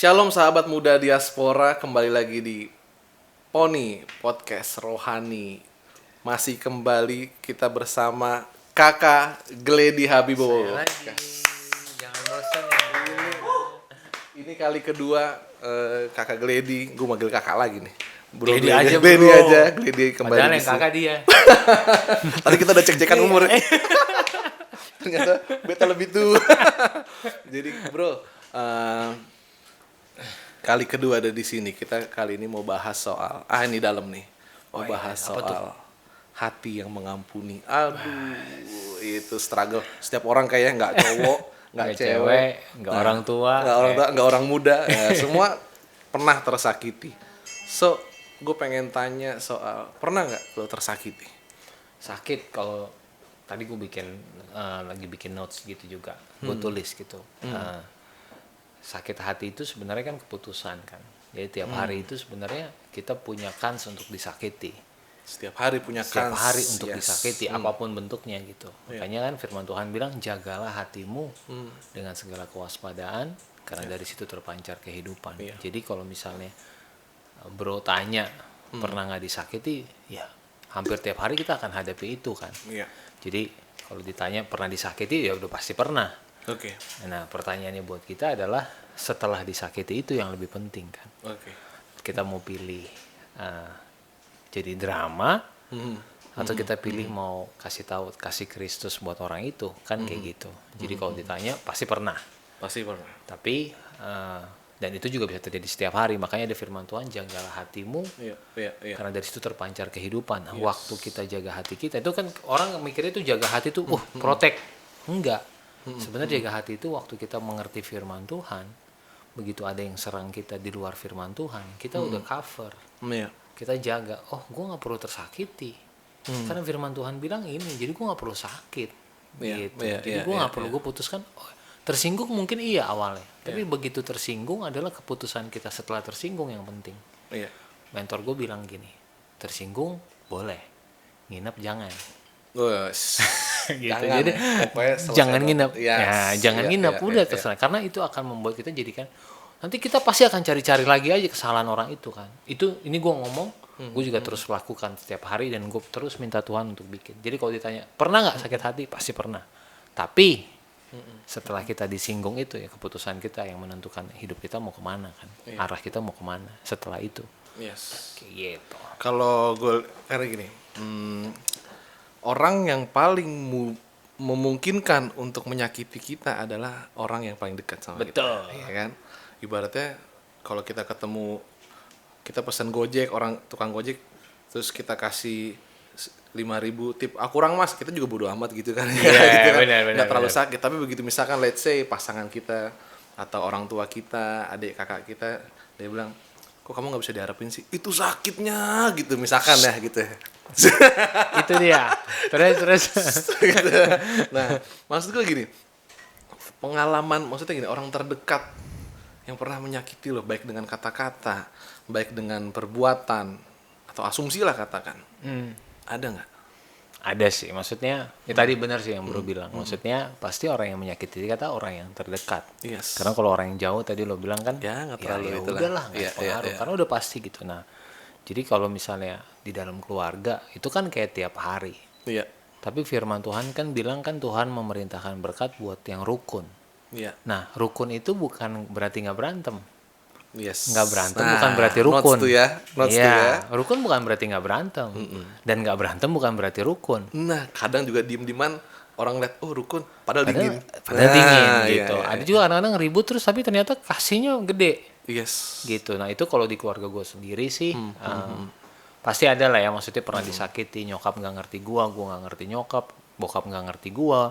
Shalom sahabat muda diaspora, kembali lagi di Poni Podcast Rohani. Masih kembali kita bersama Kakak Gledy Habibowo. Saya lagi, jangan bosan ya. Ini kali kedua Kakak Gledy, gue manggil kakak lagi nih. Gledy aja, Gledy bro. aja, Gledy kembali Padahal di yang sini. kakak dia. Tadi kita udah cek-cekan umur. Ternyata beta lebih tua. Jadi bro, kali kedua ada di sini. Kita kali ini mau bahas soal ini dalam nih. Mau Oh, bahas iya. Apa soal hati yang mengampuni. Aduh, itu struggle. Setiap orang kayaknya nggak cowok, nggak Nggak cewek, cewek, nggak orang tua, nggak orang muda, ya, semua pernah tersakiti. So, gue pengen tanya soal pernah nggak lo tersakiti? Sakit kalau tadi gue lagi bikin notes gitu juga. Gue tulis gitu. Sakit hati itu sebenarnya kan keputusan kan. Jadi tiap hari itu sebenarnya kita punya kans untuk disakiti. Setiap hari punya Setiap kans. hari untuk Yes. disakiti apapun bentuknya gitu. Iya. Makanya kan firman Tuhan bilang jagalah hatimu dengan segala kewaspadaan karena dari situ terpancar kehidupan. Iya. Jadi kalau misalnya bro tanya pernah nggak disakiti, ya hampir tiap hari kita akan hadapi itu kan. Iya. Jadi kalau ditanya pernah disakiti ya udah pasti pernah. Oke. Nah pertanyaannya buat kita adalah setelah disakiti itu yang lebih penting kan. Oke. Kita mau pilih jadi drama atau kita pilih mau kasih Kristus buat orang itu kan kayak gitu. Jadi kalau ditanya pasti pernah. Pasti pernah. Tapi dan itu juga bisa terjadi setiap hari. Makanya ada firman Tuhan, jagalah hatimu Iya. karena dari situ terpancar kehidupan. Waktu kita jaga hati kita itu kan orang mikirnya itu jaga hati itu protect. Enggak. Sebenarnya jaga hati itu waktu kita mengerti firman Tuhan, begitu ada yang serang kita di luar firman Tuhan, kita udah cover. Iya. Kita jaga, gue nggak perlu tersakiti karena firman Tuhan bilang ini, jadi gue nggak perlu sakit. Iya, Gitu. iya, Jadi iya, gue nggak iya, perlu, iya. gue putuskan tersinggung mungkin iya awalnya, tapi begitu tersinggung adalah keputusan kita setelah tersinggung yang penting. Iya. Mentor gue bilang gini, tersinggung boleh, nginep jangan. Guys. Gitu. Jangan, Jadi pokoknya selesai jangan dong. nginep, Yes. ya jangan Iya, nginep, iya, udah iya, terserah. Karena itu akan membuat kita jadikan nanti kita pasti akan cari-cari lagi aja kesalahan orang itu kan. Ini gue ngomong, gue juga terus lakukan setiap hari dan gue terus minta Tuhan untuk bikin. Jadi kalau ditanya pernah nggak sakit hati, pasti pernah. Tapi setelah kita disinggung itu ya keputusan kita yang menentukan hidup kita mau kemana kan, arah kita mau kemana setelah itu. Yes. Kayak gitu. Kalau gue karena gini, orang yang paling memungkinkan untuk menyakiti kita adalah orang yang paling dekat sama Betul. kita. Iya kan? Ibaratnya kalau kita ketemu, kita pesan Gojek, orang tukang Gojek, terus kita kasih 5.000 tip, kurang mas, kita juga bodo amat gitu kan. Iya, gitu kan. benar, Nggak terlalu benar. sakit. Tapi begitu misalkan let's say pasangan kita atau orang tua kita, adik kakak kita, dia bilang, kok kamu nggak bisa diharapin sih? Itu sakitnya gitu misalkan ya gitu. Itu dia. Terus. Gitu. Nah, maksud gue gini, pengalaman, maksudnya gini, orang terdekat yang pernah menyakiti lo, baik dengan kata-kata, baik dengan perbuatan, atau asumsi lah katakan, ada nggak? Ada sih, maksudnya ya tadi benar sih yang bro bilang. Maksudnya pasti orang yang menyakiti kata orang yang terdekat. Yes. Karena kalau orang yang jauh tadi lo bilang kan, Ya, nggak terlalu ya itulah. udahlah nggak Iya, pengaruh. iya. Karena udah pasti gitu. Nah, jadi kalau misalnya di dalam keluarga itu kan kayak tiap hari. Iya, Tapi firman Tuhan kan bilang kan Tuhan memerintahkan berkat buat yang rukun. iya, Nah, rukun itu bukan berarti nggak berantem. yes. Nggak berantem Nah, bukan berarti rukun. Notes tuh ya, notes tuh ya. Rukun bukan berarti nggak berantem. Dan nggak berantem bukan berarti rukun. Nah, kadang juga diem-dieman orang lihat, oh rukun, padahal dingin. Padahal dingin Nah, gitu. iya, iya, Ada juga kadang-kadang ribut terus tapi ternyata kasihnya gede Yes. gitu. Nah itu kalau di keluarga gue sendiri sih pasti ada lah ya. Maksudnya pernah disakiti, nyokap nggak ngerti gue nggak ngerti nyokap, bokap nggak ngerti gue,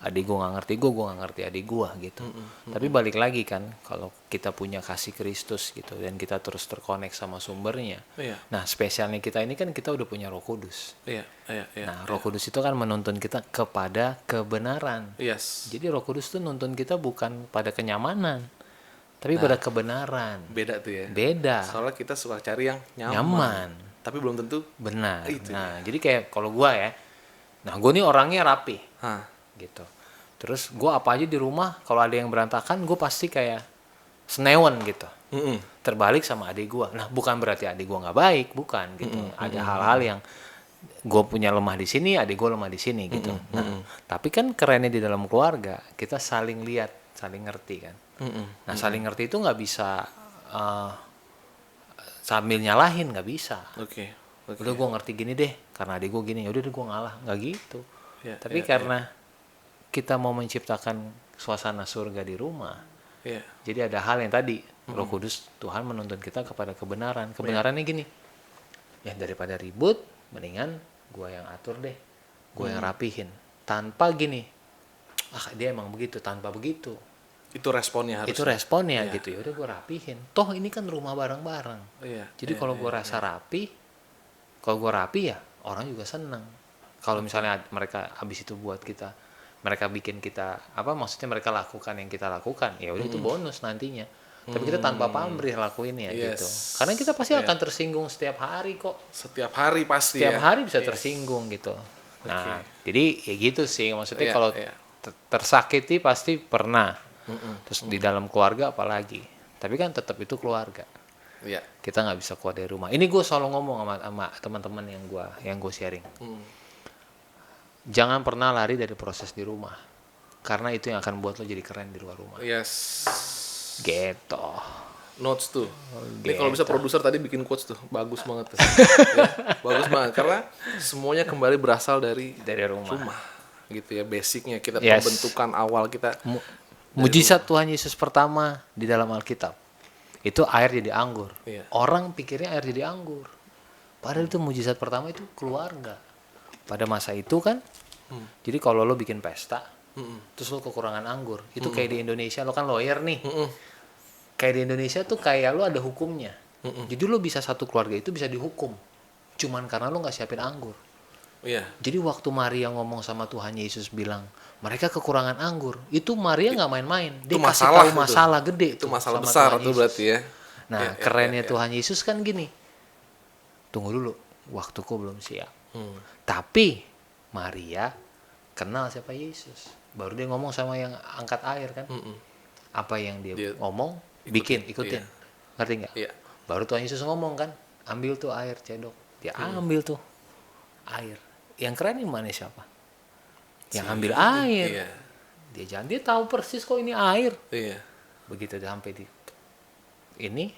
adik gue nggak ngerti gue nggak ngerti adik gue gitu. Tapi balik lagi kan, kalau kita punya kasih Kristus gitu dan kita terus terkonek sama sumbernya. Iya. Nah spesialnya kita ini kan kita udah punya Roh Kudus. Iya, iya, iya. Nah Roh Kudus itu kan menuntun kita kepada kebenaran. Yes. Jadi Roh Kudus tuh nuntun kita bukan pada kenyamanan, tapi pada kebenaran. Beda tuh ya. Beda. Soalnya kita suka cari yang nyaman. Nyaman. Tapi belum tentu. Benar. Itu Nah, jadi kayak kalau gua ya, nah gua nih orangnya rapi, Hah. gitu. Terus gua apa aja di rumah, kalau ada yang berantakan, gua pasti kayak senewen gitu. Terbalik sama adik gue. Nah, bukan berarti adik gue nggak baik, bukan gitu. Ada hal-hal yang gue punya lemah di sini, adik gue lemah di sini gitu. Nah, tapi kan kerennya di dalam keluarga kita saling lihat, saling ngerti kan. Nah, saling ngerti itu nggak bisa sambil nyalahin, nggak bisa. Oke. Udah gue ngerti gini deh, karena adik gue gini, udah gue ngalah, nggak gitu. Ya, Tapi karena kita mau menciptakan suasana surga di rumah, jadi ada hal yang tadi Roh Kudus Tuhan menuntun kita kepada kebenaran. Kebenarannya gini, ya daripada ribut, mendingan gue yang atur deh, gue yang rapihin. Tanpa gini, dia emang begitu, tanpa begitu. Itu responnya harus. Itu responnya gitu, ya udah gue rapihin. Toh ini kan rumah bareng-bareng. Jadi kalau gue rasa rapi, kalau gue rapi ya orang juga seneng. Kalau misalnya mereka habis itu buat kita, mereka bikin kita maksudnya mereka lakukan yang kita lakukan, ya udah itu bonus nantinya. Tapi kita tanpa pamrih lakuin ya gitu. Karena kita pasti akan tersinggung setiap hari kok. Setiap hari pasti. Setiap hari bisa tersinggung gitu. Nah, jadi ya gitu sih maksudnya kalau tersakiti pasti pernah. Terus di dalam keluarga apalagi. Tapi kan tetap itu keluarga. Kita nggak bisa keluar dari rumah. Ini gue selalu ngomong sama teman-teman yang gue sharing. Jangan pernah lari dari proses di rumah, karena itu yang akan buat lo jadi keren di luar rumah. Gitu. Notes tuh. Ini kalau bisa produser tadi bikin quotes tuh, bagus banget tuh. Bagus banget karena semuanya kembali berasal dari rumah. Gitu ya, basicnya kita pembentukan awal kita. Mujizat Tuhan Yesus pertama di dalam Alkitab itu air jadi anggur. Orang pikirnya air jadi anggur, padahal itu mujizat pertama itu keluarga. Pada masa itu kan, jadi kalau lo bikin pesta, terus lo kekurangan anggur, itu kayak di Indonesia, lo kan lawyer nih, kayak di Indonesia tuh kayak lo ada hukumnya. Jadi lo bisa satu keluarga itu bisa dihukum, cuman karena lo nggak siapin anggur. Jadi waktu Maria ngomong sama Tuhan Yesus bilang mereka kekurangan anggur, itu Maria nggak main-main, dia kasih tahu masalah gede. Itu masalah besar tuh berarti ya. Nah kerennya Tuhan Yesus kan gini, tunggu dulu, waktuku belum siap. Tapi Maria kenal siapa Yesus, baru dia ngomong sama yang angkat air kan. Apa yang dia ngomong ikutin. Ngerti nggak? Baru Tuhan Yesus ngomong kan, ambil tuh air cedok, dia ambil tuh air. Yang keren yang mana siapa? Yang ambil air. Dia tahu persis kok ini air. Begitu dia sampai di ini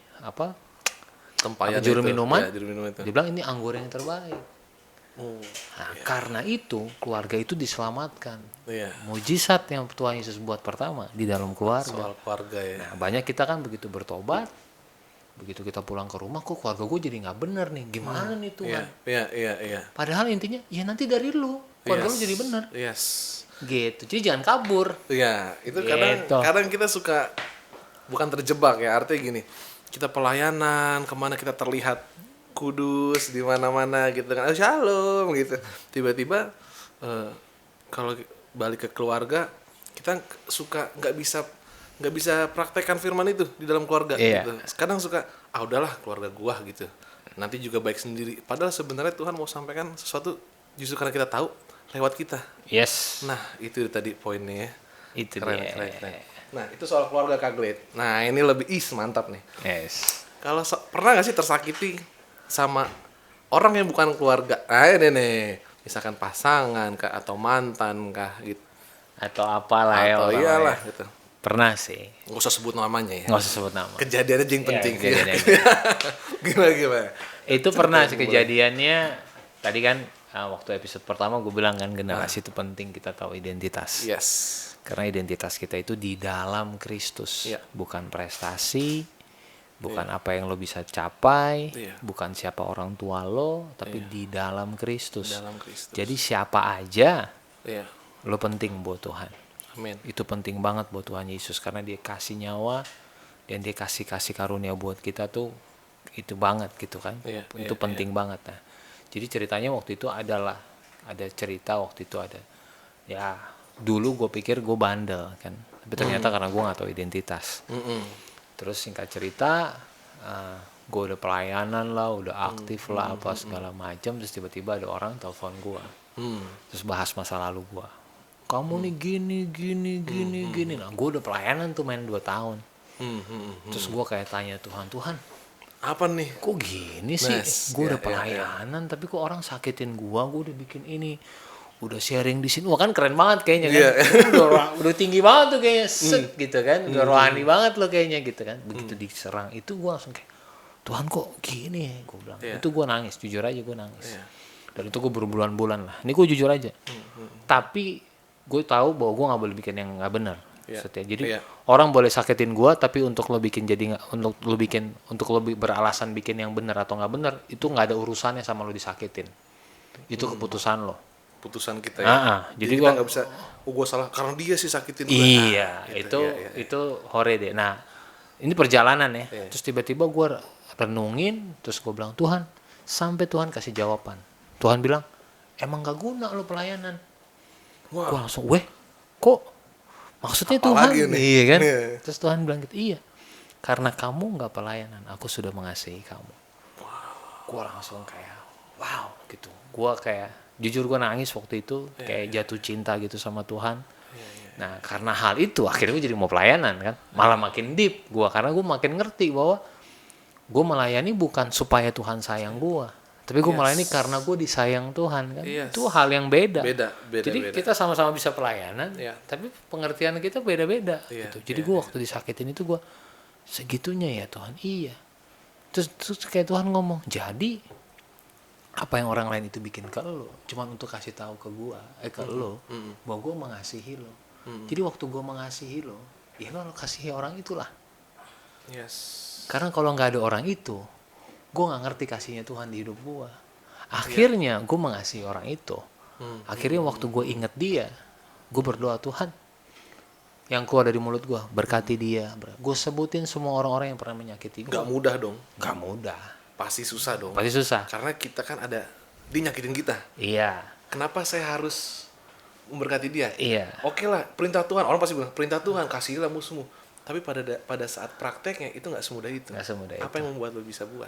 tempayan juru minuman, itu. dia bilang ini anggur yang terbaik. Karena itu keluarga itu diselamatkan. Mujizat yang Tuhan Yesus buat pertama di dalam keluarga. Soal keluarga ya. Nah, banyak kita kan begitu bertobat, begitu kita pulang ke rumah, kok keluarga gue jadi nggak bener nih, gimana nih Tuhan? Padahal intinya ya nanti dari lu keluarga lu jadi bener. Gitu, jadi jangan kabur. Itu kadang kita suka bukan terjebak ya, artinya gini, kita pelayanan kemana kita terlihat kudus di mana-mana gitu kan, shalom gitu, tiba-tiba kalau balik ke keluarga kita suka nggak bisa praktekkan firman itu di dalam keluarga gitu. Kadang suka udahlah keluarga gua gitu, nanti juga baik sendiri, padahal sebenarnya Tuhan mau sampaikan sesuatu justru karena kita tahu lewat kita. Nah itu tadi poinnya ya. Itu keren. Nah itu soal keluarga Kak Glade. Nah ini lebih mantap nih. Kalau pernah nggak sih tersakiti sama orang yang bukan keluarga? Ini nih, misalkan pasangan kah atau mantan kah gitu, atau apalah atau iyalah gitu. Pernah sih. Nggak usah sebut namanya ya. Nggak usah sebut nama. Kejadiannya yang penting. Gimana? Itu pernah sih kejadiannya. Tadi kan waktu episode pertama gue bilang kan generasi itu penting kita tahu identitas. Karena identitas kita itu di dalam Kristus, bukan prestasi, bukan apa yang lo bisa capai, bukan siapa orang tua lo, tapi di dalam Kristus. Jadi siapa aja, lo penting buat Tuhan. Amin. Itu penting banget buat Tuhan Yesus karena dia kasih nyawa dan dia kasih karunia buat kita tuh itu banget gitu kan. Itu penting banget. Nah, jadi ceritanya waktu itu ada cerita waktu itu ada. Ya dulu gue pikir gue bandel kan, tapi ternyata karena gue nggak tahu identitas. Terus singkat cerita, gue udah pelayanan lah, udah aktif lah apa segala macam, terus tiba-tiba ada orang telepon gue, terus bahas masa lalu gue. Kamu nih gini. Nah gue udah pelayanan tuh 2 tahun. Terus gue kayak tanya Tuhan, Apa nih? kok gini sih? Nice. Gue Ya, udah ya, pelayanan, tapi kok orang sakitin gue udah bikin ini, udah sharing di sini. Wah kan keren banget kayaknya kan. Iya. Udah tinggi banget tuh kayaknya, set gitu kan. Udah rohani banget lo kayaknya gitu kan. Begitu diserang itu gue langsung kayak, Tuhan kok gini ya? Gue bilang. Iya. Itu gue nangis, jujur aja gue nangis. Iya. Dan itu gue berbulan-bulan lah. Ini gue jujur aja. Tapi gue tahu bahwa gue nggak boleh bikin yang nggak benar. Iya. Jadi Iya. orang boleh sakitin gue, tapi untuk lo bikin jadi untuk lo beralasan bikin yang benar atau nggak benar, itu nggak ada urusannya sama lo disakitin. Itu keputusan lo. Putusan kita ya. Jadi kita gua nggak bisa, gue salah karena dia sih sakitin gue. iya, gitu. itu hore deh. Nah, ini perjalanan ya. Iya. Terus tiba-tiba gue renungin, terus gue bilang, Tuhan, sampai Tuhan kasih jawaban. Tuhan bilang, emang gak guna lo pelayanan. Wah. Gue langsung, kok maksudnya Apa Tuhan? lagi nih? Iya kan? Iya. Terus Tuhan bilang gitu, iya. Karena kamu gak pelayanan, aku sudah mengasihi kamu. Gue langsung kayak, wow gitu. Gue kayak, jujur gue nangis waktu itu, kayak jatuh cinta gitu sama Tuhan. Nah karena hal itu akhirnya gue jadi mau pelayanan kan, malah makin deep gue, karena gue makin ngerti bahwa gue melayani bukan supaya Tuhan sayang gue, tapi gue melayani karena gue disayang Tuhan kan. Yes. Itu hal yang beda. Jadi Beda. kita sama-sama bisa pelayanan, tapi pengertian kita beda-beda gitu. Jadi gue waktu disakitin itu gue segitunya ya Tuhan, iya. Terus kayak Tuhan ngomong, jadi apa yang orang lain itu bikin ke lo, cuman untuk kasih tahu ke gue, ke lo, bahwa gue mengasihi lo. Jadi waktu gue mengasihi lo, ya lo kasihi orang itulah. Yes. Karena kalau nggak ada orang itu, gue nggak ngerti kasihnya Tuhan di hidup gue. Akhirnya gue mengasihi orang itu. Akhirnya waktu gue inget dia, gue berdoa, Tuhan, yang keluar dari mulut gue, berkati dia. Gue sebutin semua orang-orang yang pernah menyakiti gue. Gak mudah dong. Gak mudah. Pasti susah dong. Pasti susah. Karena kita kan ada, dia nyakitin kita. Iya. Kenapa saya harus memberkati dia? Iya. Oke lah, perintah Tuhan. Orang pasti bilang, perintah Tuhan, kasihilah musuhmu. Tapi pada saat prakteknya itu nggak semudah itu. Nggak semudah Apa itu. yang membuat lo bisa buat?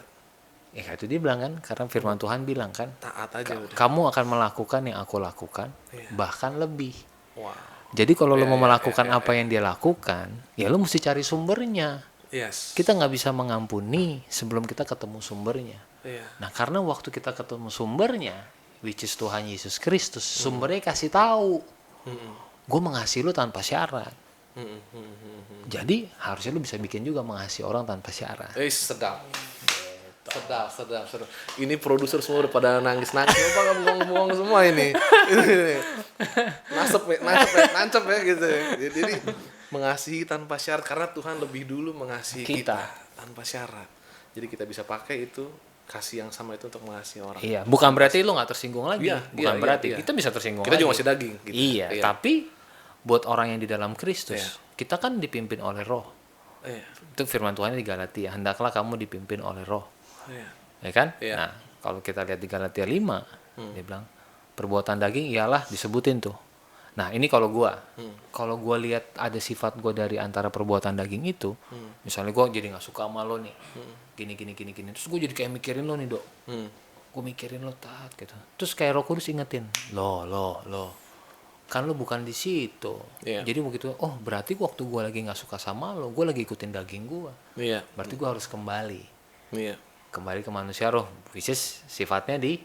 Ya itu dia bilang kan, karena firman Tuhan bilang kan, Taat aja udah. kamu akan melakukan yang aku lakukan, bahkan lebih. Wow. Jadi kalau lo mau melakukan apa yang dia lakukan, ya lo mesti cari sumbernya. Yes. Kita nggak bisa mengampuni sebelum kita ketemu sumbernya. Iya. Nah karena waktu kita ketemu sumbernya, which is Tuhan Yesus Kristus, sumbernya kasih tahu, gue mengasihi lo tanpa syarat. Jadi harusnya lo bisa bikin juga mengasihi orang tanpa syarat. Sedap. Sedap. Ini produser semua udah pada nangis-nangis. Apa kamu bengong-bengong semua ini? Nancep ya gitu. Jadi mengasihi tanpa syarat karena Tuhan lebih dulu mengasihi kita tanpa syarat. Jadi kita bisa pakai itu kasih yang sama itu untuk mengasihi orang. Iya, bukan berarti lo nggak tersinggung lagi. Iya, bukan iya, berarti iya. kita bisa tersinggung. Kita lagi. juga masih daging. Gitu. Iya, tapi buat orang yang di dalam Kristus, Iya. kita kan dipimpin oleh Roh. Iya. Itu firman Tuhan di Galatia, hendaklah kamu dipimpin oleh Roh. Iya. Ya kan? Iya. Nah, kalau kita lihat di Galatia 5, dia bilang perbuatan daging ialah disebutin tuh. Nah, ini kalau gua lihat ada sifat gua dari antara perbuatan daging itu, misalnya gua jadi nggak suka sama lo nih, gini, terus gua jadi kayak mikirin lo nih, Dok. Gua mikirin lo taat gitu. Terus kayak Roh Kudus ingetin, lo, kan lo bukan di situ. Iya. Jadi begitu, oh berarti waktu gua lagi nggak suka sama lo, gua lagi ikutin daging gua. Iya. Berarti gua harus kembali ke manusia roh, which is sifatnya di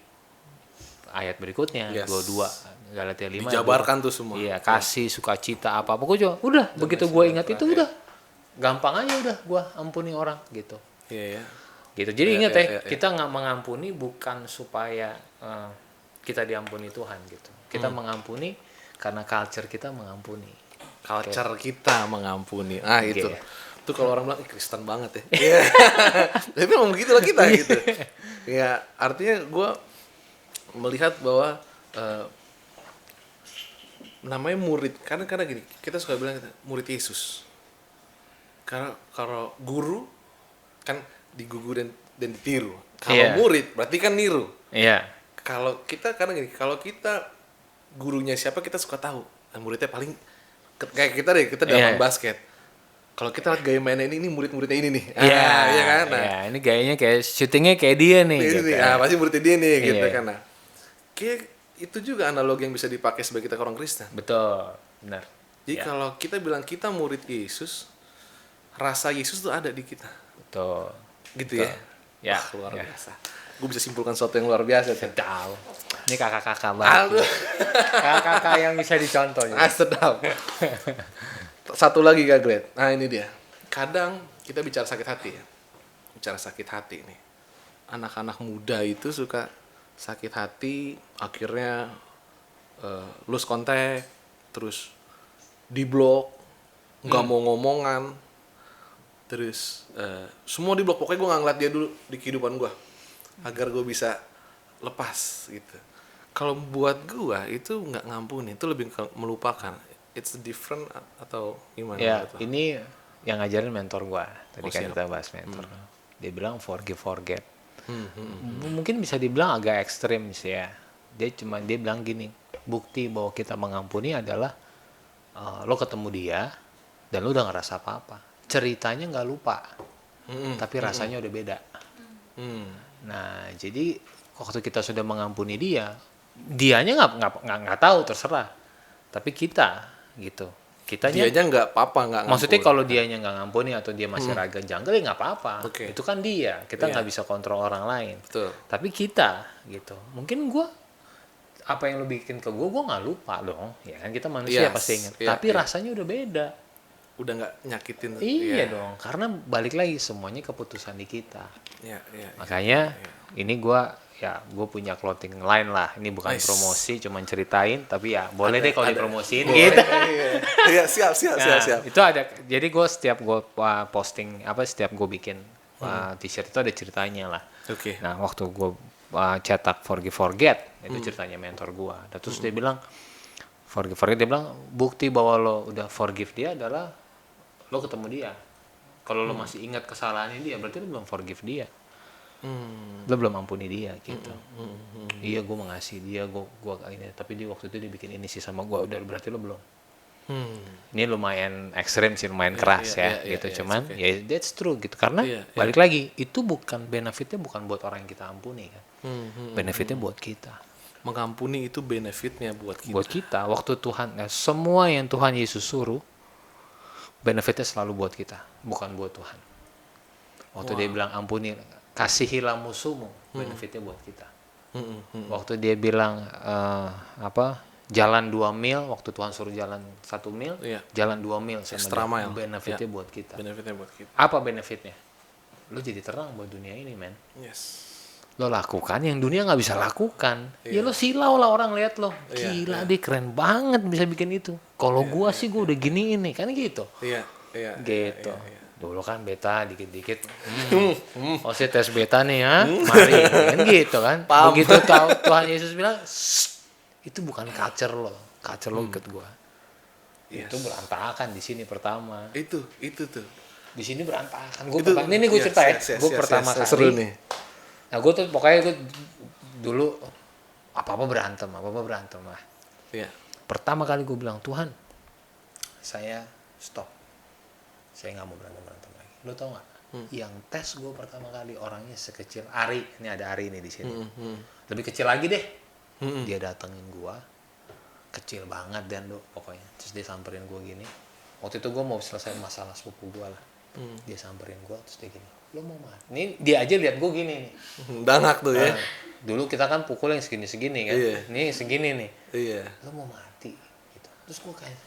ayat berikutnya, 22 Galatia 5 dijabarkan tuh semua. Iya, kasih, sukacita, apa juga udah begitu gue ingat itu udah gampang aja, udah gue ampuni orang gitu. Iya. Gitu. Jadi ingat ya, kita nggak mengampuni bukan supaya kita diampuni Tuhan gitu. Kita mengampuni karena culture kita mengampuni. Culture kita mengampuni. Itu. Iya. Tuh kalau orang bilang Kristen banget ya. Iya. Tapi memang begitulah kita gitu. Ya, artinya gue melihat bahwa namanya murid, karena gini, kita suka bilang murid Yesus. Karena kalau guru kan digugu dan ditiru. Kalau murid berarti kan niru. Iya. Kalau kita karena gini, kalau kita gurunya siapa kita suka tahu. Dan muridnya paling kayak kita dalam basket. Kalau kita lihat gaya mainnya ini murid-muridnya ini nih. Iya kan? Nah, iya, ini gayanya kayak syutingnya kayak dia nih. ini gitu. nih, pasti muridnya dia nih gitu Iya. kan. Nah, kayak itu juga analogi yang bisa dipakai sebagai kita orang Kristen. Betul, benar. Jadi kalau kita bilang kita murid Yesus, rasa Yesus tuh ada di kita. Betul. Gitu ya. Ya, Wah, luar ya. biasa. Gue bisa simpulkan sesuatu yang luar biasa tuh. Sedap. Ini kakak-kakak banget. Aduh. Kakak-kakak yang bisa dicontoh. Sedap. Satu lagi Kak Gret. Nah ini dia. Kadang kita bicara sakit hati ya. Bicara sakit hati nih. Anak-anak muda itu suka sakit hati, akhirnya lose contact, terus di-block, nggak mau ngomongan, terus semua di-block. Pokoknya gue nggak ngeliat dia dulu di kehidupan gue, agar gue bisa lepas gitu. Kalau buat gue itu nggak ngampuni, itu lebih ke melupakan. It's different atau gimana? Ya, gitu? ini yang ngajarin mentor gua. Tadi Oh, kan siap. kita bahas mentor. Dia bilang forgive, forget. Mungkin bisa dibilang agak ekstrim sih ya. Dia bilang gini, bukti bahwa kita mengampuni adalah lo ketemu dia dan lo udah ngerasa apa-apa. Ceritanya nggak lupa, tapi rasanya udah beda. Nah, jadi waktu kita sudah mengampuni dia, dianya nggak tahu, terserah. Tapi kita gitu, kitanya. Dianya nggak apa-apa, nggak Maksudnya ngampuni. kalau dianya nggak ngampuni atau dia masih raga janggal ya nggak apa-apa. Oke. Itu kan dia, kita Iya. nggak bisa kontrol orang lain. Betul. Tapi kita gitu, mungkin gue apa yang lo bikin ke gue nggak lupa dong, ya kan kita manusia Yes. pasti ingat. Iya, Tapi iya. rasanya udah beda. Udah nggak nyakitin. Iya dong, karena balik lagi semuanya keputusan di kita. Iya, iya. Makanya ini gue punya clothing line lah. Ini bukan Nice. promosi, cuman ceritain. Tapi ya boleh deh kalau dipromosiin Boleh. gitu. Iya, siap. Nah, itu ada. Jadi gue setiap gue posting setiap gue bikin t-shirt itu ada ceritanya lah. Oke. Nah, waktu gue cetak forgive forget itu ceritanya mentor gue. Dan terus dia bilang forgive forget, dia bilang bukti bahwa lo udah forgive dia adalah lo ketemu dia. Kalau lo masih ingat kesalahannya dia, berarti lo belum forgive dia. Lo belum ampuni dia gitu. Iya, gue mengasihi dia, gue ini, tapi dia waktu itu dia bikin ini sih sama gue, udah berarti lo belum. Ini lumayan ekstrim sih, lumayan keras iya, gitu. iya, Cuman it's ya that's true gitu, karena Iya, iya. balik lagi itu bukan benefitnya bukan buat orang yang kita ampuni kan, benefitnya buat kita. Mengampuni itu benefitnya buat kita. Buat kita waktu Tuhan, semua yang Tuhan Yesus suruh benefitnya selalu buat kita, bukan buat Tuhan. Waktu dia bilang ampuni, kasihilah musuhmu, benefitnya buat kita. Waktu dia bilang jalan 2 mil, waktu Tuhan suruh jalan 1 mil, Iya. jalan 2 mil sama Extra dia, mile. benefitnya Iya. buat kita. Benefitnya buat kita. Apa benefitnya? Lo jadi terang buat dunia ini, men. Yes. Lo lakukan yang dunia nggak bisa lakukan. Ya lo silau lah orang lihat lo. Iya, Gila dia keren banget bisa bikin itu. Kalau gua sih gua udah gini ini kan gitu. Iya, iya. Gitu. Dulu kan beta dikit-dikit. Oh sih tes beta nih ya. Mari kan gitu kan. Paham. Begitu tahu Tuhan Yesus bilang, "Shh, itu bukan culture lo. Culture lo ikut gua." Yes. Itu berantakan di sini pertama. Itu tuh. Di sini berantakan. Gua Itu- ini gue yes, cerita ya. yes, Gue yes, pertama yes. kali. Seru nih. Nah gue tuh pokoknya gue dulu apa-apa berantem lah. Iya. Pertama kali gue bilang, Tuhan, saya stop. Saya nggak mau berantem lagi. Lo tau nggak? Yang tes gue pertama kali orangnya sekecil Ari. Ini ada Ari nih di sini. Lebih kecil lagi deh. Dia datengin gue. Kecil banget dan lo pokoknya. Terus dia samperin gue gini. Waktu itu gue mau selesai masalah sepupu gue lah. Dia samperin gue terus dia gini. Lo mau mati? Ini dia aja lihat gue gini nih. Danak tuh ya. Nah, dulu kita kan pukul yang segini-segini kan. Iya. Ini segini nih. Iya. Lo mau mati gitu. Terus gue kayak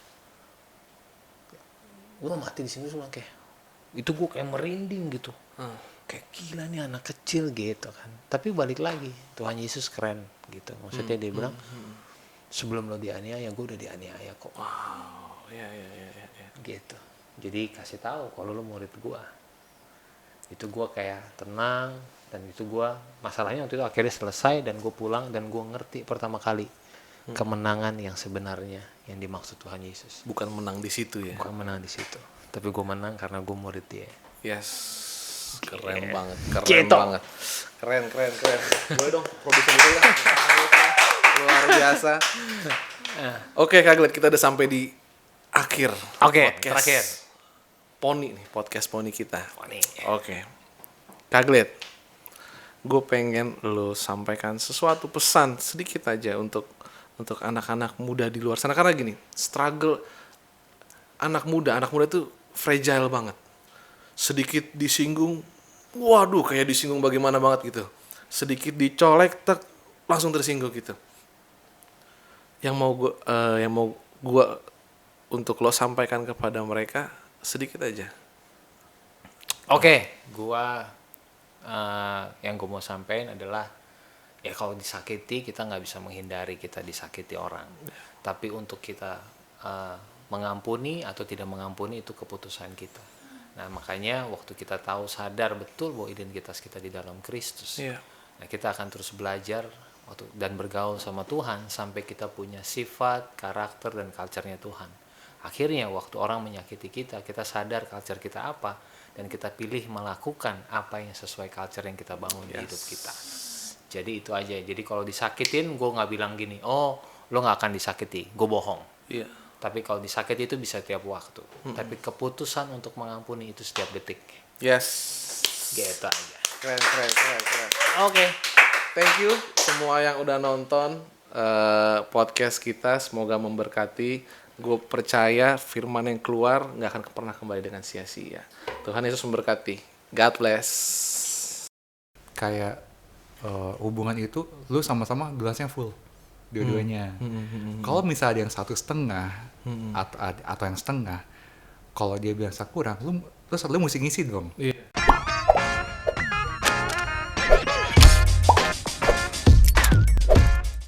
gue mau mati di sini, terus kayak itu gue kayak merinding gitu. Kayak gila nih anak kecil gitu kan. Tapi balik lagi, Tuhan Yesus keren gitu. Maksudnya dia bilang sebelum lo dianiaya, gue udah dianiaya kok. Wow. Iya. Gitu. Jadi kasih tahu kalau lo murid gue. Itu gue kayak tenang, dan itu gue masalahnya waktu itu akhirnya selesai dan gue pulang dan gue ngerti pertama kali kemenangan yang sebenarnya yang dimaksud Tuhan Yesus. Bukan menang di situ ya. Bukan menang di situ, tapi gue menang karena gue murid dia. Yes. Keren Gitu. banget. Keren Gitu. banget. Keren. Boleh dong produser dulu ya. Luar biasa. Oke Kak Glenn, kita udah sampai di akhir. Oke, podcast terakhir. Poni nih, podcast Poni kita. Poni. Oke. Kak Glenn, gue pengen lo sampaikan sesuatu pesan sedikit aja untuk anak-anak muda di luar sana, karena gini, struggle anak muda tuh fragile banget. sedikit disinggung, waduh kayak disinggung bagaimana banget gitu. Sedikit dicolek, langsung tersinggung gitu. Yang mau gua untuk lo sampaikan kepada mereka sedikit aja. Oke, yang gue mau sampaikan adalah ya kalau disakiti kita nggak bisa menghindari kita disakiti orang. Tapi untuk kita mengampuni atau tidak mengampuni itu keputusan kita. Nah makanya waktu kita tahu sadar betul bahwa identitas kita di dalam Kristus, nah kita akan terus belajar dan bergaul sama Tuhan sampai kita punya sifat, karakter dan culture-nya Tuhan. Akhirnya waktu orang menyakiti kita, kita sadar culture kita apa dan kita pilih melakukan apa yang sesuai culture yang kita bangun di hidup kita. Jadi itu aja. Jadi kalau disakitin, gue nggak bilang gini, oh lo nggak akan disakiti, gue bohong. Tapi kalau disakiti itu bisa tiap waktu. Tapi keputusan untuk mengampuni itu setiap detik. Yes. Gitu aja. Keren. Oke. Thank you semua yang udah nonton podcast kita. Semoga memberkati. Gue percaya firman yang keluar gak akan pernah kembali dengan sia-sia. Tuhan Yesus memberkati. God bless. Kayak hubungan itu lu sama-sama gelasnya full dua-duanya. Kalau misalnya ada yang 1,5 atau yang setengah, kalau dia biasa kurang, lu mesti ngisi dong.